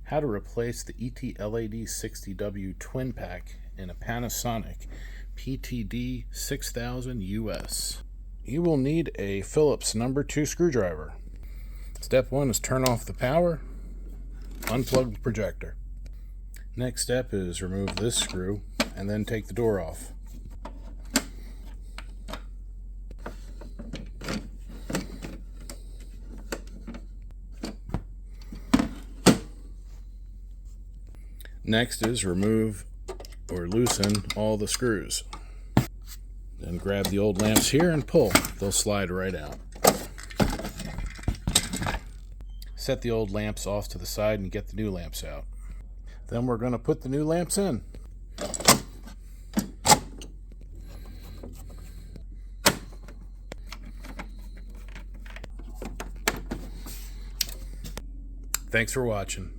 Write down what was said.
how to replace the ET-LAD60W Twin-Pack in a Panasonic PT-D6000US. You will need a Phillips number 2 screwdriver. Step 1 is turn off the power, unplug the projector. Next step is remove this screw and then take the door off. Next is remove or loosen all the screws. Then grab the old lamps here and pull. They'll slide right out. Set the old lamps off to the side and get the new lamps out. Then we're going to put the new lamps in. Thanks for watching.